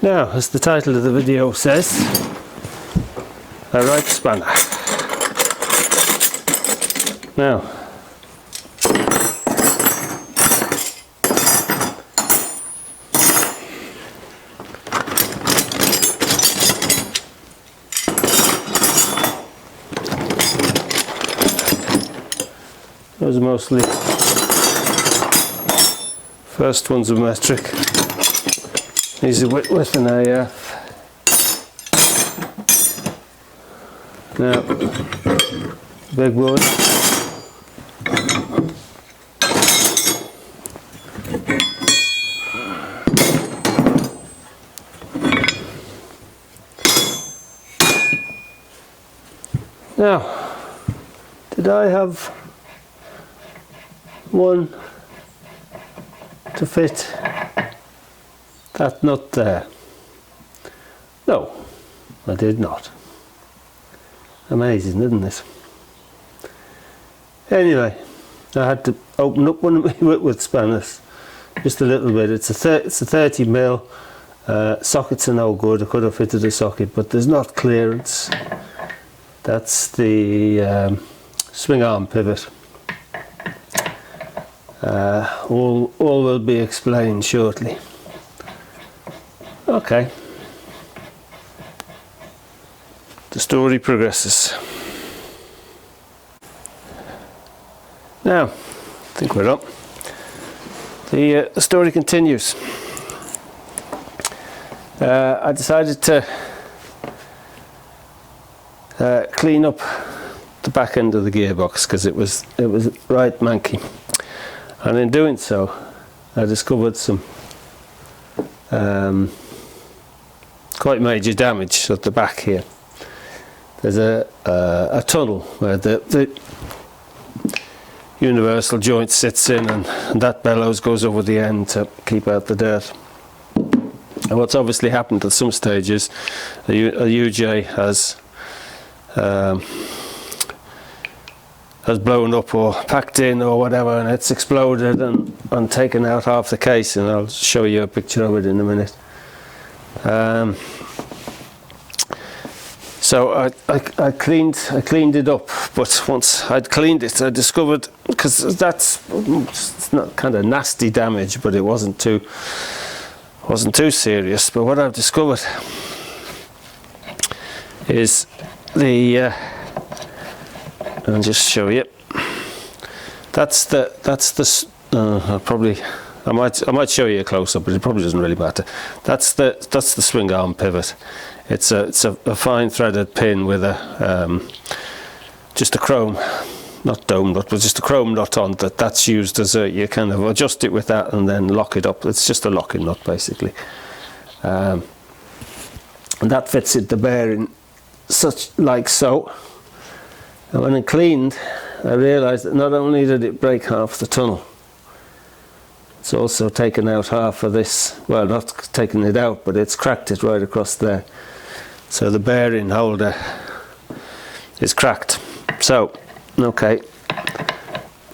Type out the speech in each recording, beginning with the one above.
Now, as the title of the video says, a right spanner. Now, those are mostly, first ones are metric. These are with an AF. Now, big one. Now, did I have one to fit that nut there? No, I did not. Amazing, isn't it? Anyway, I had to open up one of my Whitworth spanners just a little bit. It's a 30 mil. Sockets are no good. I could have fitted a socket, but there's not clearance. That's the swing arm pivot. All will be explained shortly. Okay. The story progresses. Now, I think we're up. The story continues. I decided to clean up the back end of the gearbox because it was right manky, and in doing so, I discovered some quite major damage at the back here. There's a tunnel where the universal joint sits in, and that bellows goes over the end to keep out the dirt. And what's obviously happened at some stages, a UJ has blown up or packed in or whatever, and it's exploded and taken out half the case, and I'll show you a picture of it in a minute. So I cleaned it up, but once I'd cleaned it, I discovered, because it's not kind of nasty damage, but it wasn't too serious. But what I've discovered is I'll just show you. I might show you a close up, but it probably doesn't really matter. That's the swing arm pivot. It's a fine threaded pin with just a chrome, not dome nut, but just a chrome nut on that's used as you kind of adjust it with that and then lock it up. It's just a locking nut basically, and that fits the bearing like so. And when I cleaned, I realised that not only did it break half the tunnel, it's also taken out half of this. Well, not taken it out, but it's cracked it right across there. So the bearing holder is cracked. So, okay,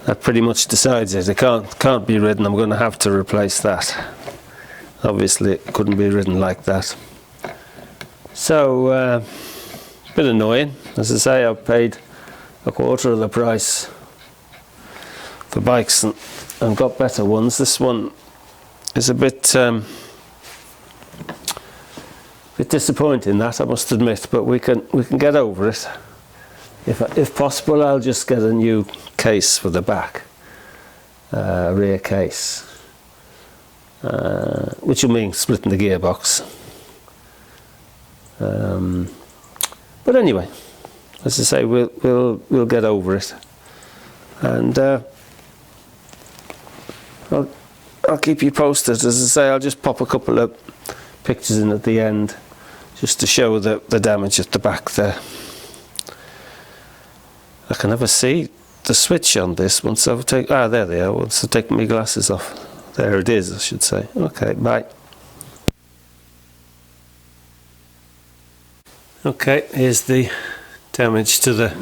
that pretty much decides it. It can't be ridden. I'm going to have to replace that. Obviously, it couldn't be ridden like that. So, a bit annoying. As I say, I've paid a quarter of the price for bikes and got better ones. This one is a bit disappointing, that I must admit, but we can get over it. If possible, I'll just get a new case for the back, rear case, which will mean splitting the gearbox. But anyway, as I say, we'll get over it, and I'll keep you posted. As I say, I'll just pop a couple of pictures in at the end, just to show the damage at the back there. I can never see the switch on this once I've taken. There they are. Once I've taken my glasses off, there it is, I should say. Okay, bye. Okay, here's the damage to the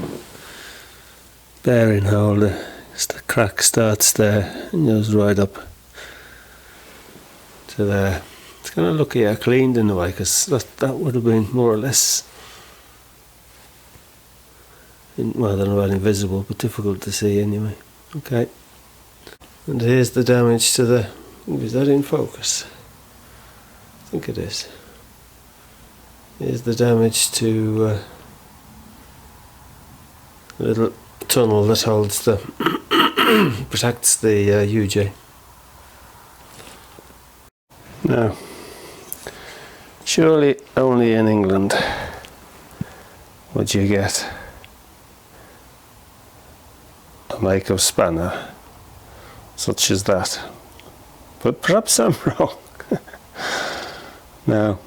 bearing holder. Just the crack starts there and goes right up to there. It's kind of lucky I cleaned in a way, because that would have been more or less, well, I don't know about invisible, but difficult to see anyway. Okay. And here's the damage to the, is that in focus? I think it is. Here's the damage to a little tunnel that holds the, protects the UJ. Now, surely only in England would you get a make of spanner such as that, but perhaps I'm wrong. Now,